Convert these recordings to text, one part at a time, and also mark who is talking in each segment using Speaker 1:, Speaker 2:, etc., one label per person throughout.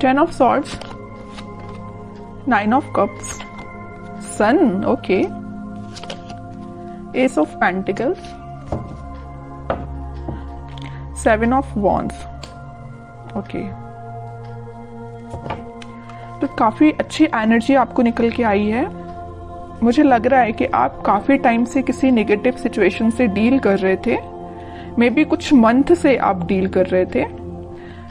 Speaker 1: 10 of swords, 9 of cups, sun, okay, ace of pentacles, 7 of wands, okay। तो काफी अच्छी energy आपको निकल के आई है। मुझे लग रहा है कि आप काफी टाइम से किसी नेगेटिव सिचुएशन से डील कर रहे थे, मे बी कुछ मंथ से आप डील कर रहे थे,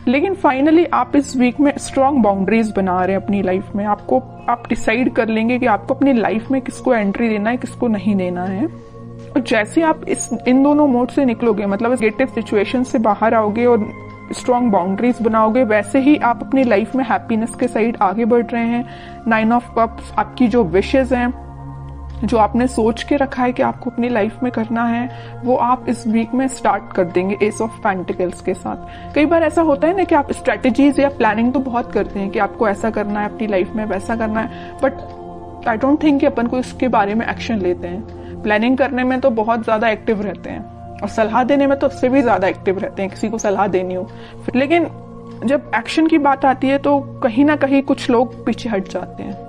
Speaker 1: लेकिन फाइनली आप इस वीक में स्ट्रॉन्ग बाउंड्रीज बना रहे हैं अपनी लाइफ में। आप डिसाइड कर लेंगे कि आपको अपनी लाइफ में किसको एंट्री देना है, किसको नहीं देना है। और जैसे आप इन दोनों मोड से निकलोगे, मतलब नेगेटिव सिचुएशन से बाहर आओगे और स्ट्रॉन्ग बाउंड्रीज बनाओगे, वैसे ही आप अपनी लाइफ में हैप्पीनेस के साइड आगे बढ़ रहे हैं। 9 ऑफ कप्स आपकी जो विशेज हैं, जो आपने सोच के रखा है कि आपको अपनी लाइफ में करना है, वो आप इस वीक में स्टार्ट कर देंगे एस ऑफ पेंटिकल्स के साथ। कई बार ऐसा होता है ना कि आप स्ट्रेटेजीज या प्लानिंग तो बहुत करते हैं कि आपको ऐसा करना है अपनी लाइफ में, वैसा करना है, बट आई डोंट थिंक कि अपन को इसके बारे में एक्शन लेते हैं। प्लानिंग करने में तो बहुत ज्यादा एक्टिव रहते हैं और सलाह देने में तो उससे भी ज्यादा एक्टिव रहते हैं, किसी को सलाह देनी हो। लेकिन जब एक्शन की बात आती है तो कहीं ना कहीं कुछ लोग पीछे हट जाते हैं।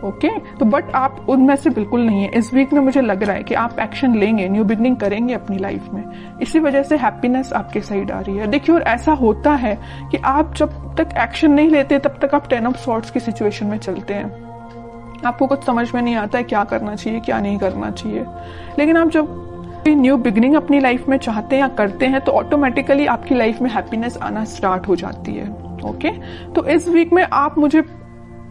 Speaker 1: ओके, तो बट आप उनमें से बिल्कुल नहीं है। इस वीक में मुझे लग रहा है कि आप एक्शन लेंगे, न्यू बिगनिंग करेंगे अपनी लाइफ में, इसी वजह से हैप्पीनेस आपके साइड आ रही है। देखिए, और ऐसा होता है कि आप जब तक एक्शन नहीं लेते तब तक आप 10 ऑफ सॉर्ड्स की सिचुएशन में चलते हैं। आपको कुछ समझ में नहीं आता है क्या करना चाहिए, क्या नहीं करना चाहिए। लेकिन आप जब न्यू बिगनिंग अपनी लाइफ में चाहते हैं या करते हैं तो ऑटोमेटिकली आपकी लाइफ में हैप्पीनेस आना स्टार्ट हो जाती है। ओके, तो इस वीक में आप मुझे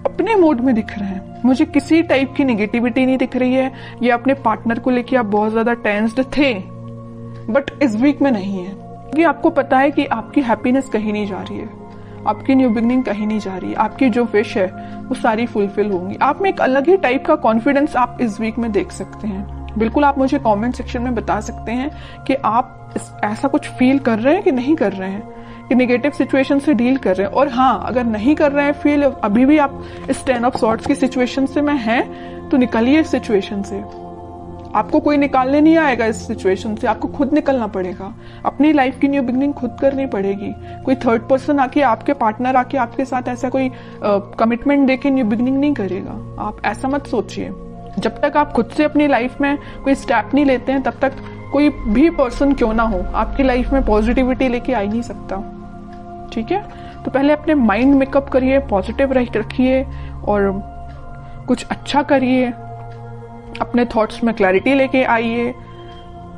Speaker 1: अपने मूड में दिख रहे हैं, मुझे किसी टाइप की नेगेटिविटी नहीं दिख रही है, या अपने पार्टनर को लेके आप बहुत ज्यादा टेंस्ड थे, बट इस वीक में नहीं है, क्योंकि आपको पता है कि आपकी हैप्पीनेस कहीं नहीं जा रही है, आपकी न्यू बिगनिंग कहीं नहीं जा रही है, आपकी जो विश है वो सारी फुलफिल होंगी। आप में एक अलग ही टाइप का कॉन्फिडेंस आप इस वीक में देख सकते हैं। बिल्कुल आप मुझे कमेंट सेक्शन में बता सकते हैं कि आप ऐसा कुछ फील कर रहे हैं कि नहीं कर रहे हैं, कि नेगेटिव सिचुएशन से डील कर रहे हैं। और हाँ, अगर नहीं कर रहे हैं फील, अभी भी आप इस 10 ऑफ सॉर्ड्स की सिचुएशन से में हैं, तो निकलिए इस सिचुएशन से। आपको कोई निकालने नहीं आएगा इस सिचुएशन से, आपको खुद निकलना पड़ेगा। अपनी लाइफ की न्यू बिगनिंग खुद करनी पड़ेगी। कोई थर्ड पर्सन आके, आपके पार्टनर आके आपके साथ ऐसा कोई कमिटमेंट देके न्यू बिगनिंग नहीं करेगा। आप ऐसा मत सोचिए। जब तक आप खुद से अपनी लाइफ में कोई स्टेप नहीं लेते हैं, तब तक कोई भी पर्सन क्यों ना हो आपकी लाइफ में पॉजिटिविटी लेके आ ही नहीं सकता। ठीक है, तो पहले अपने माइंड मेकअप करिए, पॉजिटिव रखिए और कुछ अच्छा करिए, अपने थॉट्स में क्लैरिटी लेके आइए,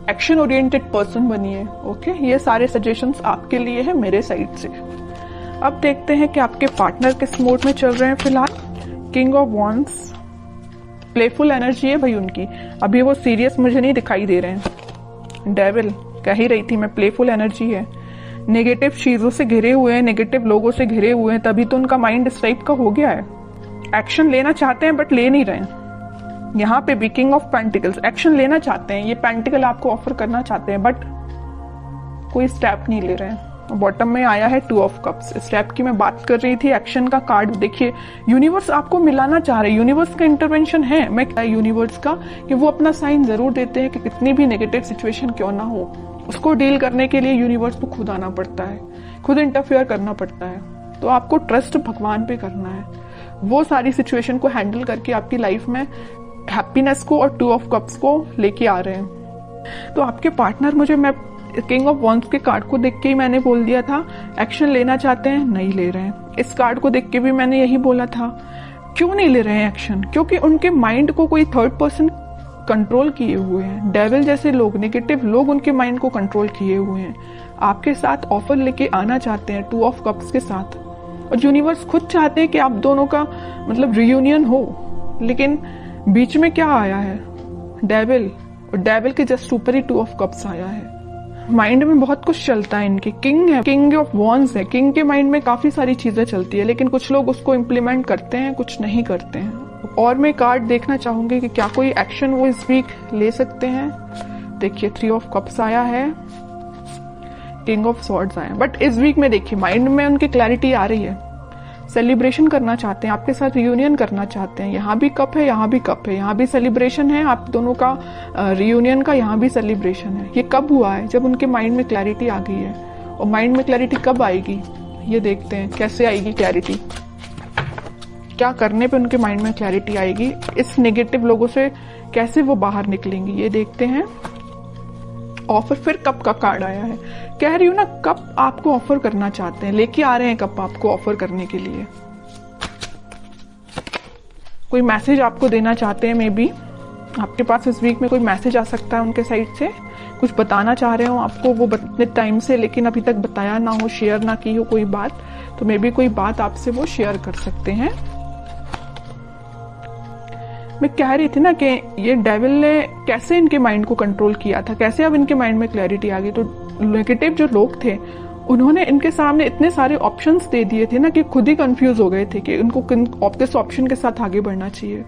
Speaker 1: एक्शन ओरिएंटेड पर्सन बनिए। ओके, ये सारे सजेशंस आपके लिए है मेरे साइड से। अब देखते हैं कि आपके पार्टनर किस मोड में चल रहे हैं फिलहाल। King of wands, playful energy है भाई उनकी, अभी वो सीरियस मुझे नहीं दिखाई दे रहे हैं। डेविल, कह ही रही थी मैं, प्लेफुल एनर्जी है। नेगेटिव चीजों से घिरे हुए हैं, नेगेटिव लोगों से घिरे हुए हैं, तभी तो उनका माइंड इस टाइप का हो गया है। एक्शन लेना चाहते हैं बट ले नहीं रहे हैं। यहाँ पे भी किंग ऑफ पेंटिकल्स, एक्शन लेना चाहते हैं, ये पेंटिकल आपको ऑफर करना चाहते हैं, बट कोई स्टेप नहीं ले रहे हैं। बॉटम में आया है 2 ऑफ कप्स। स्टेप की मैं बात कर रही थी, एक्शन का कार्ड देखिए। यूनिवर्स आपको मिलाना चाह रहे हैं, यूनिवर्स का इंटरवेंशन है। मैं यूनिवर्स का कि वो अपना साइन जरूर देते हैं कि कितनी भी नेगेटिव सिचुएशन क्यों ना हो, उसको डील करने के लिए यूनिवर्स को खुद आना पड़ता है, खुद इंटरफेयर करना पड़ता है। तो आपको ट्रस्ट भगवान पे करना है, वो सारी सिचुएशन को हैंडल करके आपकी लाइफ में हैप्पीनेस को और 2 ऑफ कप्स को लेके आ रहे हैं। तो आपके पार्टनर, मुझे मैं किंग ऑफ वॉन्ड्स के कार्ड को देख के ही मैंने बोल दिया था, एक्शन लेना चाहते हैं, नहीं ले रहे हैं। इस कार्ड को देख के भी मैंने यही बोला था। क्यों नहीं ले रहे हैं एक्शन? क्योंकि उनके माइंड को कोई थर्ड पर्सन कंट्रोल किए हुए हैं। डेविल जैसे लोग, नेगेटिव लोग उनके माइंड को कंट्रोल किए हुए हैं। आपके साथ ऑफर लेके आना चाहते हैं 2 ऑफ कप्स के साथ, और यूनिवर्स खुद चाहते हैं कि आप दोनों का मतलब रियूनियन हो। लेकिन बीच में क्या आया है? डेविल, और डेविल के जस्ट ऊपर ही 2 ऑफ कप्स आया है। माइंड में बहुत कुछ चलता है इनके। किंग है, किंग ऑफ वॉन्ड्स है, किंग के माइंड में काफी सारी चीजें चलती है, लेकिन कुछ लोग उसको इम्प्लीमेंट करते हैं, कुछ नहीं करते हैं। और मैं कार्ड देखना चाहूंगी कि क्या कोई एक्शन वो इस वीक ले सकते हैं। देखिए 3 ऑफ कप्स आया है, किंग ऑफ सॉर्ड्स आया, बट इस वीक में देखिए माइंड में उनकी क्लैरिटी आ रही है। सेलिब्रेशन करना चाहते हैं, आपके साथ रियूनियन करना चाहते हैं। यहाँ भी कप है, यहाँ भी कप है, यहाँ भी सेलिब्रेशन है आप दोनों का रियूनियन का, यहाँ भी सेलिब्रेशन है। ये कब हुआ है? जब उनके माइंड में क्लैरिटी आ गई है। और माइंड में क्लैरिटी कब आएगी? ये देखते हैं कैसे आएगी क्लैरिटी, क्या करने पे उनके माइंड में क्लैरिटी आएगी, इस नेगेटिव लोगों से कैसे वो बाहर निकलेंगी, ये देखते हैं। ऑफर, फिर कप का कार्ड आया है। कह रही हूं ना, कप आपको ऑफर करना चाहते हैं, लेके आ रहे हैं कप आपको ऑफर करने के लिए। कोई मैसेज आपको देना चाहते हैं, मे बी आपके पास इस वीक में कोई मैसेज आ सकता है उनके साइड से, कुछ बताना चाह रहे हो आपको वो इतने टाइम से, लेकिन अभी तक बताया ना हो, शेयर ना की हो कोई बात, तो मे बी कोई बात आपसे वो शेयर कर सकते हैं। मैं कह रही थी ना कि ये डेविल ने कैसे इनके माइंड को कंट्रोल किया था, कैसे अब इनके माइंड में क्लैरिटी आ गई। तो नेगेटिव जो लोग थे उन्होंने इनके सामने इतने सारे ऑप्शंस दे दिए थे ना कि खुद ही कंफ्यूज हो गए थे कि इनको किस ऑप्शन के साथ आगे बढ़ना चाहिए।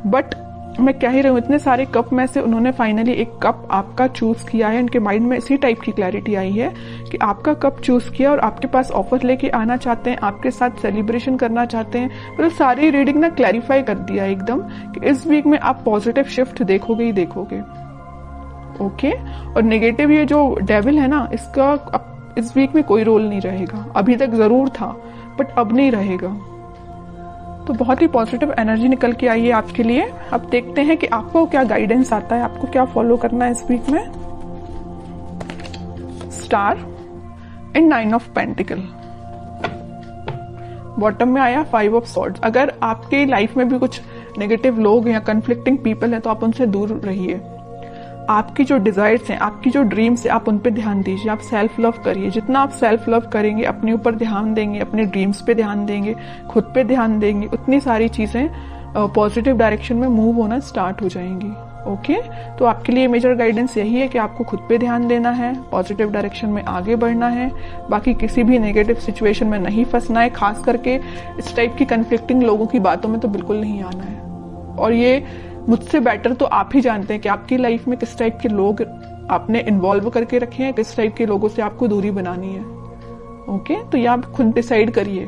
Speaker 1: बट मैं कह ही रही हूँ, इतने सारे कप में से उन्होंने फाइनली एक कप आपका चूज किया है। इनके माइंड में इसी टाइप की क्लैरिटी आई है कि आपका कप चूज किया और आपके पास ऑफर लेके आना चाहते हैं, आपके साथ सेलिब्रेशन करना चाहते हैं। मतलब सारी रीडिंग ना क्लैरिफाई कर दिया एकदम कि इस वीक में आप पॉजिटिव शिफ्ट देखोगे ही देखोगे। ओके, और नेगेटिव ये जो डेविल है ना, इसका अब इस वीक में कोई रोल नहीं रहेगा। अभी तक जरूर था बट अब नहीं रहेगा। तो बहुत ही पॉजिटिव एनर्जी निकल के आई है आपके लिए। अब देखते हैं कि आपको क्या गाइडेंस आता है, आपको क्या फॉलो करना है इस वीक में। Star and 9 of pentacle, bottom में आया 5 ऑफ सॉर्ड्स। अगर आपके लाइफ में भी कुछ नेगेटिव लोग या कंफ्लिक्टिंग पीपल हैं तो आप उनसे दूर रहिए। आपकी जो डिजायर्स हैं, आपकी जो ड्रीम्स हैं, आप उन पे ध्यान दीजिए। आप सेल्फ लव करिए। जितना आप सेल्फ लव करेंगे, अपने ऊपर ध्यान देंगे, अपने ड्रीम्स पे ध्यान देंगे, खुद पे ध्यान देंगे, उतनी सारी चीजें पॉजिटिव डायरेक्शन में मूव होना स्टार्ट हो जाएंगी। ओके, तो आपके लिए मेजर गाइडेंस यही है कि आपको खुद पे ध्यान देना है, पॉजिटिव डायरेक्शन में आगे बढ़ना है, बाकी किसी भी नेगेटिव सिचुएशन में नहीं फंसना है। खास करके इस टाइप की कंफ्लिक्टिंग लोगों की बातों में तो बिल्कुल नहीं आना है। और ये मुझसे बेटर तो आप ही जानते हैं कि आपकी लाइफ में किस टाइप के लोग आपने इन्वॉल्व करके रखे हैं, किस टाइप के लोगों से आपको दूरी बनानी है। ओके, तो ये आप खुद डिसाइड करिए।